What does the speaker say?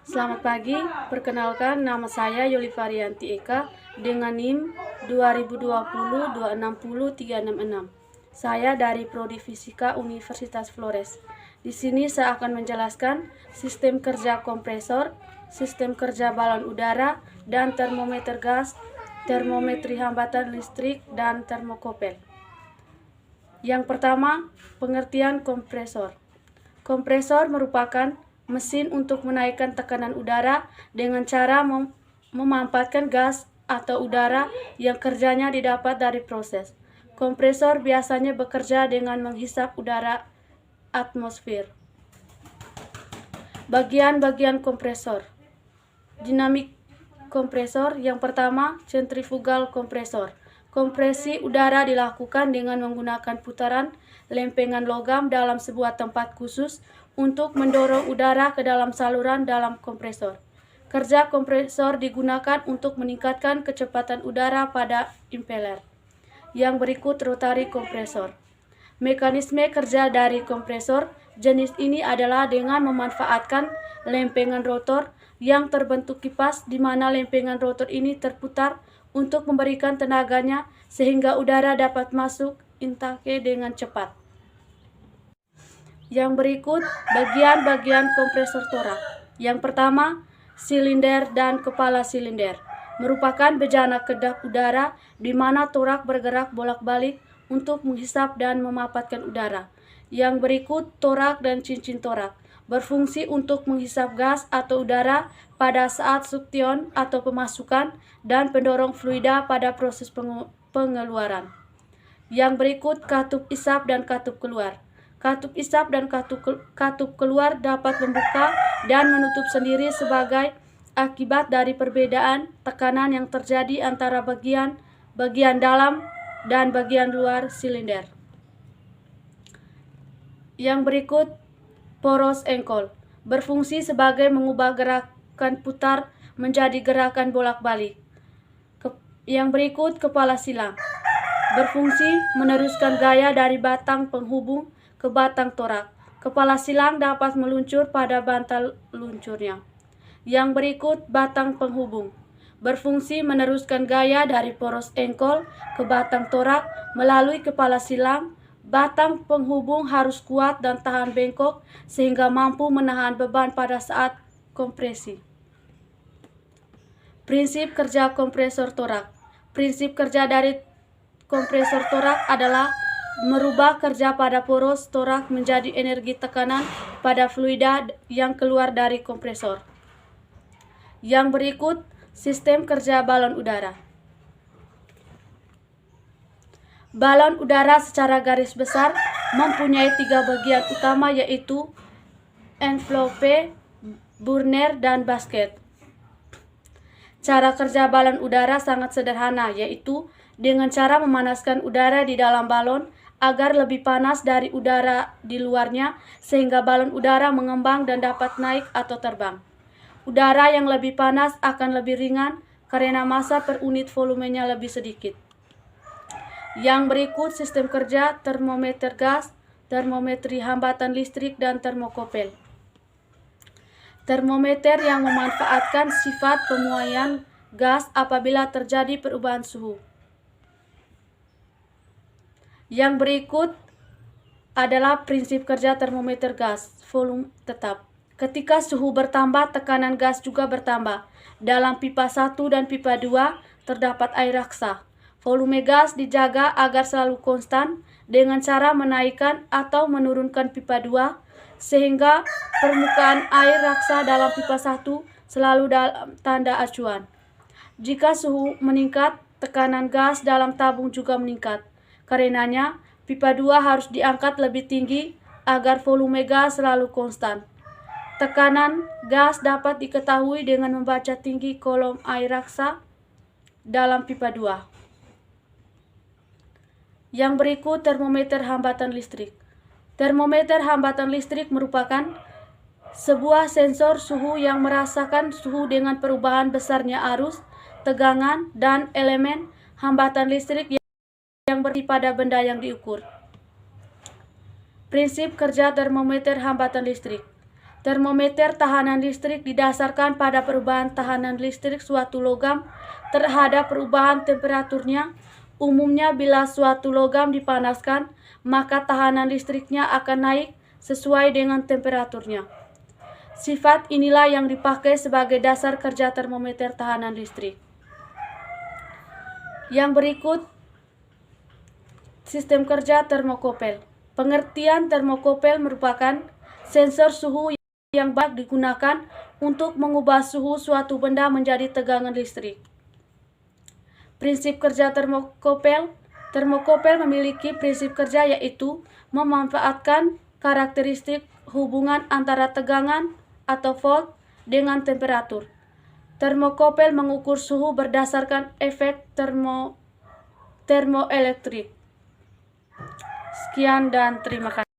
Selamat pagi, perkenalkan nama saya Yuli Varianti Eka dengan NIM 2020-260-366. Saya dari Prodi Fisika Universitas Flores. Di sini saya akan menjelaskan sistem kerja kompresor, sistem kerja balon udara, dan termometer gas, termometri hambatan listrik, dan termokopel. Yang pertama, pengertian kompresor. Kompresor merupakan mesin untuk menaikkan tekanan udara dengan cara memanfaatkan gas atau udara yang kerjanya didapat dari proses. Kompresor biasanya bekerja dengan menghisap udara atmosfer. Bagian-bagian kompresor. Dinamik kompresor. Yang pertama, sentrifugal kompresor. Kompresi udara dilakukan dengan menggunakan putaran lempengan logam dalam sebuah tempat khusus untuk mendorong udara ke dalam saluran dalam kompresor. Kerja kompresor digunakan untuk meningkatkan kecepatan udara pada impeller. Yang berikut rotari kompresor. Mekanisme kerja dari kompresor jenis ini adalah dengan memanfaatkan lempengan rotor yang terbentuk kipas di mana lempengan rotor ini terputar untuk memberikan tenaganya sehingga udara dapat masuk intake dengan cepat. Yang berikut bagian-bagian kompresor torak. Yang pertama, silinder dan kepala silinder. Merupakan bejana kedap udara di mana torak bergerak bolak-balik untuk menghisap dan memanfaatkan udara. Yang berikut torak dan cincin torak. Berfungsi untuk menghisap gas atau udara pada saat suktion atau pemasukan dan pendorong fluida pada proses pengeluaran. Yang berikut katup isap dan katup keluar. Katup isap dan katup keluar dapat membuka dan menutup sendiri sebagai akibat dari perbedaan tekanan yang terjadi antara bagian dalam dan bagian luar silinder. Yang berikut poros engkol. Berfungsi sebagai mengubah gerakan putar menjadi gerakan bolak-balik. Yang berikut kepala silang. Berfungsi meneruskan gaya dari batang penghubung ke batang torak. Kepala silang dapat meluncur pada bantal luncurnya. Yang berikut batang penghubung. Berfungsi meneruskan gaya dari poros engkol ke batang torak melalui kepala silang. Batang penghubung harus kuat dan tahan bengkok sehingga mampu menahan beban pada saat kompresi. Prinsip kerja kompresor torak. Prinsip kerja dari kompresor torak adalah merubah kerja pada poros torak menjadi energi tekanan pada fluida yang keluar dari kompresor. Yang berikut sistem kerja balon udara. Balon udara secara garis besar mempunyai 3 bagian utama yaitu envelope, burner, dan basket. Cara kerja balon udara sangat sederhana yaitu dengan cara memanaskan udara di dalam balon agar lebih panas dari udara di luarnya sehingga balon udara mengembang dan dapat naik atau terbang. Udara yang lebih panas akan lebih ringan karena massa per unit volumenya lebih sedikit. Yang berikut sistem kerja termometer gas, termometri hambatan listrik, dan termokopel. Termometer yang memanfaatkan sifat pemuaian gas apabila terjadi perubahan suhu. Yang berikut adalah prinsip kerja termometer gas, volume tetap. Ketika suhu bertambah, tekanan gas juga bertambah. Dalam pipa 1 dan pipa 2 terdapat air raksa. Volume gas dijaga agar selalu konstan dengan cara menaikkan atau menurunkan pipa 2 sehingga permukaan air raksa dalam pipa 1 selalu dalam tanda acuan. Jika suhu meningkat, tekanan gas dalam tabung juga meningkat. Karenanya, pipa 2 harus diangkat lebih tinggi agar volume gas selalu konstan. Tekanan gas dapat diketahui dengan membaca tinggi kolom air raksa dalam pipa 2. Yang berikut termometer hambatan listrik. Termometer hambatan listrik merupakan sebuah sensor suhu yang merasakan suhu dengan perubahan besarnya arus, tegangan, dan elemen hambatan listrik yang berada pada benda yang diukur. Prinsip kerja termometer hambatan listrik. Termometer tahanan listrik didasarkan pada perubahan tahanan listrik suatu logam terhadap perubahan temperaturnya. Umumnya bila suatu logam dipanaskan, maka tahanan listriknya akan naik sesuai dengan temperaturnya. Sifat inilah yang dipakai sebagai dasar kerja termometer tahanan listrik. Yang berikut, sistem kerja termokopel. Pengertian termokopel merupakan sensor suhu yang banyak digunakan untuk mengubah suhu suatu benda menjadi tegangan listrik. Prinsip kerja termokopel. Termokopel memiliki prinsip kerja yaitu memanfaatkan karakteristik hubungan antara tegangan atau volt dengan temperatur. Termokopel mengukur suhu berdasarkan efek termoelektrik. Sekian dan terima kasih.